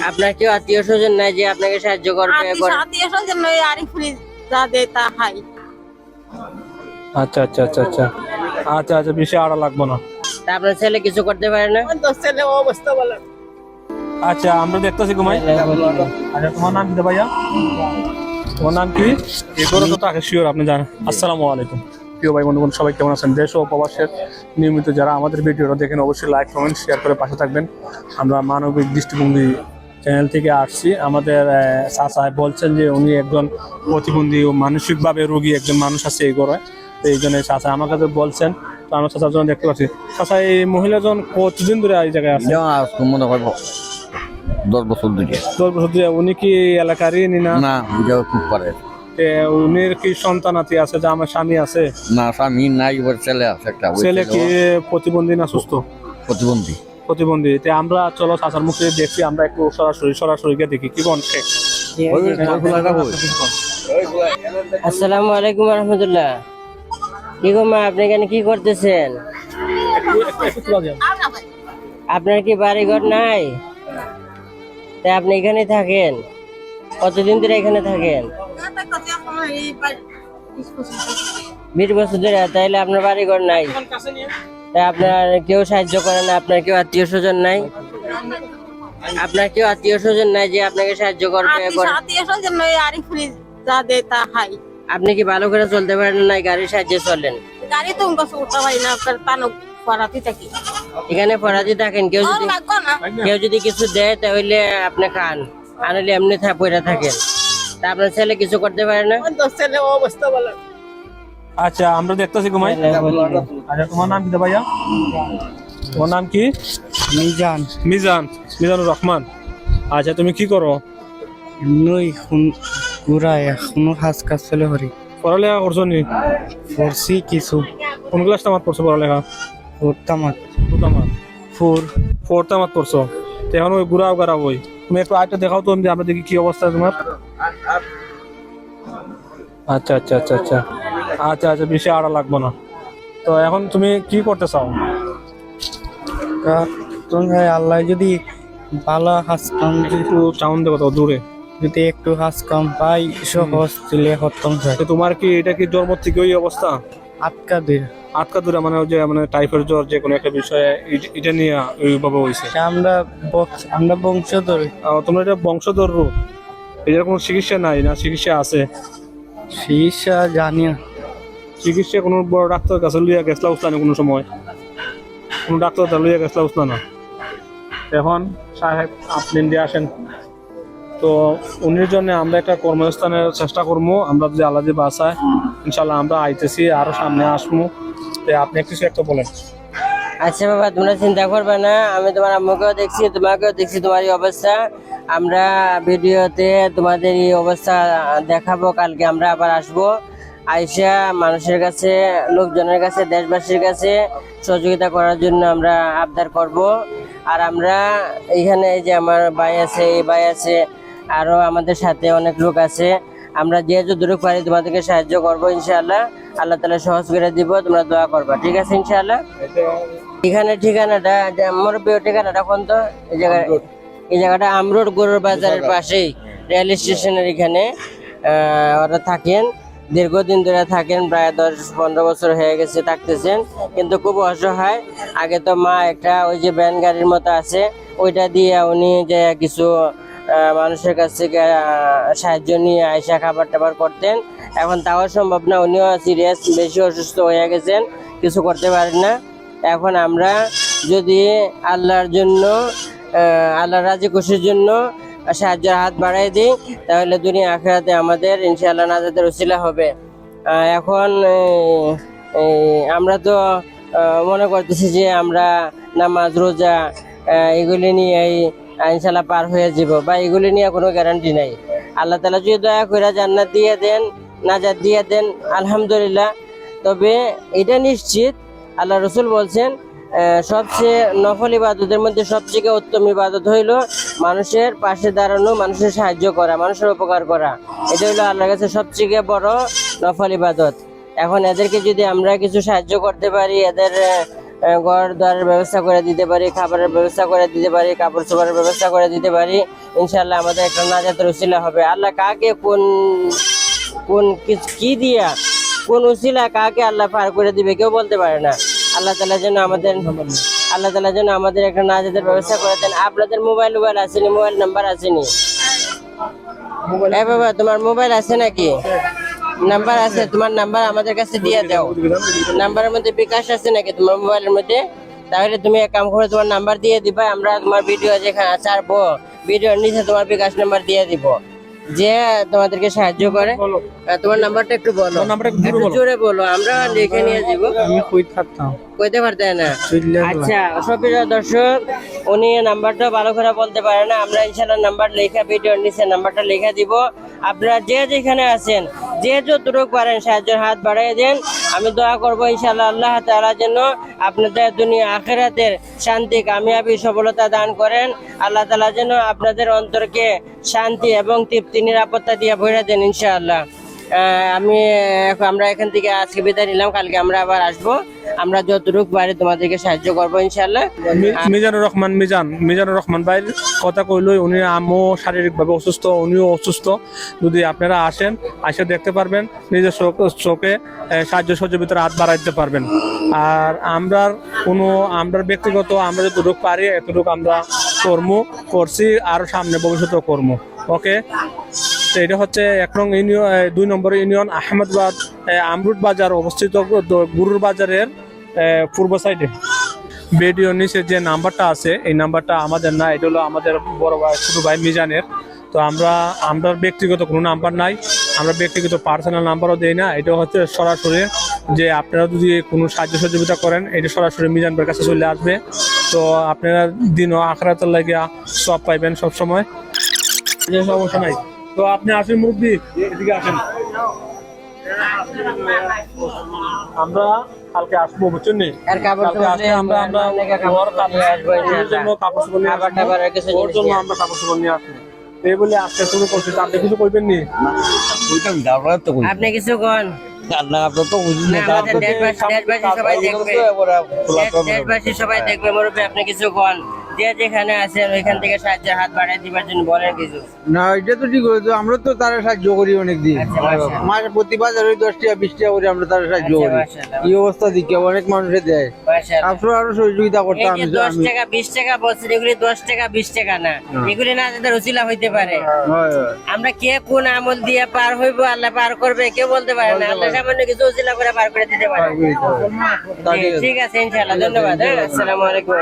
আপনার কেউ আত্মীয় স্বজন নাই যে আপনাকে সাহায্য করবে? আত্মীয় স্বজন নয়, আরিফুলি যা দেয় তা খাই। আচ্ছা আচ্ছা আচ্ছা আচ্ছা আচ্ছা আচ্ছা, বেশি আড়া লাগবো না। তা আপনার ছেলে কিছু করতে পারে না? ছেলে অবস্থা বলে। আচ্ছা, আমরা দেখতেছি ঘুমাই। আচ্ছা, তোমার নাম কি ভাইয়া? তোমার নাম কি? এগুলো তো তাকে শিওর আপনি জানেন। আসসালামু আলাইকুম প্রিয় ভাই বন্ধুগণ, সবাই কেমন আছেন? দেশ ও প্রবাসের নিয়মিত যারা আমাদের ভিডিওটা দেখেন অবশ্যই লাইক কমেন্ট শেয়ার করে পাশে থাকবেন। আমরা মানবিক দৃষ্টিভঙ্গি চ্যানেল থেকে আসছি। আমাদের চাচা বলছেন যে উনি একজন প্রতিবন্ধী ও মানসিকভাবে রোগী একজন মানুষ আছে এই ঘরে, তো এই জন্য চাচা আমার কাছে বলছেন। তো আমরা চাচার জন্য দেখতে পাচ্ছি। চাচা, এই মহিলাজন কতদিন ধরে এই জায়গায় আছে? 10 বছর ধরে। 10 বছর ধরে। উনি কি এলাকারই না, খুব পারে। উনির কি সন্তানাতি আছে? যে আমার স্বামী আছে? না, স্বামী নাই, ওর ছেলে আছে একটা। ছেলে কি প্রতিবন্ধী না সুস্থ? প্রতিবন্ধী। প্রতিবন্ধী। আমরা চলো চাচার মুখে দেখছি, আমরা একটু সরাসরি গিয়ে দেখি কি বল। আসসালামু আলাইকুম রহমতুল্লাহ। কি গো মা, আপনি এখানে কি করতেছেন? আপনার কি বাড়ি ঘর নাই? তাই আপনি এখানে থাকেন? কতদিন ধরে এখানে থাকেন? 20 বছর ধরে। তাইলে আপনার বাড়ি ঘর নাই? তাই আপনার কেউ সাহায্য করে না? আপনার কেউ আত্মীয় স্বজন নাই? আপনার কেউ আত্মীয় স্বজন নাই যে আপনাকে সাহায্য করবে? আত্মীয় স্বজন নয়, আরিফুলি যা দেয় তা খাই। আপনি কি ভালো করে চলতে পারেন না? গাড়ির সাহায্যে চলেন? গাড়ি তো উঠতে পারি না, আপনার পানক পড়াতে থাকি। এখানে পড়াতে থাকেন? কেউ যদি কিছু দেয় তাহলে আপনি খান, আর হলে এমনি পড়ে থাকেন। তা আপনার ছেলে কিছু করতে পারে না? ছেলে অবস্থা বলে। আচ্ছা, আমরা দেখতেছি ঘুমাই। আচ্ছা, তোমার নাম কি ভাইয়া? তোমার নাম কি? মিজান। মিজানুর রহমান। আচ্ছা, তুমি কি করো? নই ঘুরায় এখনো কাজ চলে হরি। পড়ালেখা করছো নি? পড়ছি কিছু। কোন ক্লাসটা মাত পড়ছো পড়ালেখা? ফোর্থ মাত পড়ছো। এখন ওই ঘুরাও গারাও ওই। তুমি একটু আইটা দেখাও তো, আমরা দেখি কি অবস্থা তোমার। আচ্ছা আচ্ছা আচ্ছা আচ্ছা আচ্ছা আচ্ছা, বেশি আড়া লাগবো না। তো এখন তুমি কি করতে চাও? আল্লাহ যদি ভালো কাজ কাম একটু সাউন্ড দেবো তো দূরে, যদি একটু কাজ কাম পাই সহজ দিলে খতম যায়। তোমার কি এটা কি জন্ম থেকে ওই অবস্থা? আটকা দূরে মানে ওই যে মানে টাইফয়েড জ্বর যে কোনো একটা বিষয়ে এটা নিয়ে ওইভাবে হয়েছে? আমরা বংশধর। তোমরা এটা বংশধর রোগ? এটার কোনো চিকিৎসা নাই না চিকিৎসা আছে? চিকিৎসা জানি না। চিকিৎসা কোনো বড় ডাক্তার কাছে লইয়া গেছলা উঠলা না? কোনো সময় কোনো ডাক্তার লইয়া গেছলা উঠলা না? এখন সাহেব আপনি দিয়ে আসেন তো উনির জন্য আমরা একটা কর্মস্থানের চেষ্টা করবো। আমরা যদি আল্লাহ দিয়ে বাঁচায় ইনশাল্লাহ আমরা আইতেছি, আরো সামনে আসবো। আপনি কিছু একটা বলেন। আচ্ছা বাবা, তোমরা চিন্তা করবে না। আমি তোমার আম্মুকেও দেখছি, তোমাকেও দেখছি, তোমার এই অবস্থা। আমরা ভিডিওতে তোমাদের এই অবস্থা দেখাবো। কালকে আমরা আবার আসবো, আইসা মানুষের কাছে, লোকজনের কাছে, দেশবাসীর কাছে সহযোগিতা করার জন্য আমরা আবদার করব। আর আমরা এখানে এই যে আমার ভাই আছে, এই ভাই আছে, আরো আমাদের সাথে অনেক লোক আছে। আমরা যে যতটুকু পারি তোমাদেরকে সাহায্য করবো ইনশাআল্লাহ। আল্লাহ তাআলা সহজ করে দিব, তোমরা দোয়া করবা, ঠিক আছে ইনশাআল্লাহ। এখানে ঠিকানাটা মুরব্বি, ঠিকানাটা কোন? তো এই জায়গাটা আমরোড গরুর বাজারের পাশেই, রেল স্টেশনের এখানে ওরা থাকেন। দীর্ঘদিন ধরে থাকেন, প্রায় 10-15 বছর হয়ে গেছে থাকতেছেন, কিন্তু খুব অসহায়। আগে তো মা একটা ওই যে ভ্যান গাড়ির মতো আছে, ওইটা দিয়ে উনি যে কিছু মানুষের কাছ থেকে সাহায্য নিয়ে আইসা খাবার টাবার করতেন। এখন তাও সম্ভব না, উনিও সিরিয়াস, বেশি অসুস্থ হয়ে গেছেন, কিছু করতে পারেন না। এখন আমরা যদি আল্লাহর জন্য, আল্লাহ রাজি খুশির জন্য সাহায্যের হাত বাড়াই দিই, তাহলে দুনিয়া আখিরাতে আমাদের ইনশাআল্লাহ নাজাতের উসিলা হবে। এখন আমরা তো মনে করতেছি যে আমরা নামাজ রোজা এগুলি নিয়ে ইনশাআল্লাহ পার হয়ে যাব, বা এগুলি নিয়ে কোনো গ্যারান্টি নাই। আল্লাহ তাআলা যদি দয়া করে জান্নাত দিয়ে দেন, নাজাত দিয়ে দেন, আলহামদুলিল্লাহ। তবে এটা নিশ্চিত, আল্লাহ রসুল বলছেন সবচেয়ে নফল ইবাদতের মধ্যে সবচেয়ে উত্তম ইবাদত হইল মানুষের পাশে দাঁড়ানো, মানুষের সাহায্য করা, মানুষের উপকার করা। এটা হইলো আল্লাহর কাছে সবচেয়ে বড় নফল ইবাদত। এখন এদেরকে যদি আমরা কিছু সাহায্য করতে পারি, এদের ঘর দ্বারের ব্যবস্থা করে দিতে পারি, খাবারের ব্যবস্থা করে দিতে পারি, কাপড় চোপড়ের ব্যবস্থা করে দিতে পারি। ইনশাআল্লাহ আমাদের একটা নাজাতের উসিলা হবে। আল্লাহ কাকে কোন কোন কি দিয়া কোন উসিলা কাকে আল্লাহ পার করে দিবে কেউ বলতে পারে না। আল্লাহ তাআলা যেন আমাদের একটা নাজাতের ব্যবস্থা করে দেন। আপনাদের মোবাইল আসেনি, মোবাইল নাম্বার আসেনি? বাবা তোমার মোবাইল আছে নাকি? নাম্বার আছে? তোমার নাম্বার আমাদের কাছে দিয়ে দাও। নাম্বারের মধ্যে বিকাশ আছে নাকি তোমার মোবাইলের মধ্যে? তাহলে তুমি এক কাম করে তোমার নাম্বার দিয়ে দিবা, আমরা তোমার ভিডিও যেখানে ছাড়বো ভিডিওর নিচে তোমার বিকাশ নাম্বার দিয়ে দিব, যে তোমাদেরকে সাহায্য করে। তোমার নাম্বারটা একটু বলো, একটু জোরে বলো, আমরা লিখে নিয়ে যাব। আমি কই থাকতাম কইতে পারতেন না? আচ্ছা সপ্রিয় দর্শক, উনি নাম্বারটা ভালো করে বলতে পারে না। আমরা ইনশাআল্লাহ নাম্বার লেখা ভিডিওর নিচে নাম্বারটা লেখা দিব। আপনারা যে যেখানে আছেন যে যতটুকু পারেন সাহায্যের হাত বাড়িয়ে দেন। আমি দোয়া করবো ইনশাআল্লাহ আল্লাহ তাআলা যেন আপনাদের দুনিয়া আখিরাতের শান্তি, কামিয়াবি, সফলতা দান করেন। আল্লাহ তাআলা যেন আপনাদের অন্তরকে শান্তি এবং তৃপ্তি, নিরাপত্তা দিয়ে ভরে দেন ইনশাআল্লাহ। আমরা এখান থেকে আজকে বিদায় নিলাম, কালকে আমরা আবার আসবো। আমরা যতটুকু পারি তোমাদেরকে সাহায্য করবো ইনশাআল্লাহ। মিজানুর রহমান ভাইয়ের কথা কইল, উনি আম্মু শারীরিকভাবে অসুস্থ, উনিও অসুস্থ। যদি আপনারা আসেন, আসে দেখতে পারবেন, নিজের চোখে সাহায্য সহযোগিতার হাত বাড়াইতে পারবেন। আর আমরা ব্যক্তিগত আমরা যতটুকু পারি এতটুকু আমরা করছি, আর সামনে ভবিষ্যতেও কর্ম। ওকে, তো এটা হচ্ছে 1 নং ইউনিয়ন, 2 নম্বর ইউনিয়ন আহমেদাবাদ আমরুট বাজার অবস্থিত, গুরুর বাজারের পূর্ব সাইডে। ভিডিওর নিচে যে নাম্বারটা আছে এই নাম্বারটা আমাদের না, এটা হলো আমাদের বড় ভাই ছোট ভাই মিজানের। তো আমরা ব্যক্তিগত কোনো নাম্বার নাই, আমরা ব্যক্তিগত পার্সোনাল নাম্বারও দেই না। এটা হচ্ছে সরাসরি যে আপনারা যদি কোনো সাহায্য সহযোগিতা করেন, এটা সরাসরি মিজান ভাইয়ের কাছে চলে আসবে। তো আপনারা দিন ও আখিরাতের লাগিয়া সব পাইবেন সবসময়, সমস্যা নাই। তো আপনি আসেন মুরব্বি, এদিকে আসেন। আমরা কালকে আসবো, বুঝছেন নি? কাপড় চোপড় নিয়ে আসবো, আমরা কাপড় চোপড় নিয়ে আসবো। এই বলে আজকে শুরু করছি, আপনি কিছু কইবেন নি? আপনি কিছু কোন? দেশবাসী সবাই দেখবে মুরব্বী, আপনি কিছু কোন? যে যেখানে আছেন ওইখান থেকে সাহায্যের হাত বাড়ায় দিবার জন্য বলেন কিছু। না, এটা তো ঠিক হয়েছে, আমরা তো তারা সাহায্য করি অনেক দিন, মাসে প্রতি বাজারে 10 টাকা 20 টাকা করে আমরা তারা সাহায্য করি। এই অবস্থা দিকে অনেক মানুষে দেয়, আপনারা আরো সহযোগিতা করতাম। 10 টাকা 20 টাকা বলছেন, এগুলি 10 টাকা 20 টাকা না, এগুলি না যাদের উসিলা হইতে পারে। আমরা কে কোন আমল দিয়ে পার হইবো, আল্লাহ পার করবে কেউ বলতে পারে না। আল্লাহ সামান্য কিছু উসিলা করে পার করে দিতে পারে। ঠিক আছে ইনশাআল্লাহ, ধন্যবাদ। আসসালামু আলাইকুম।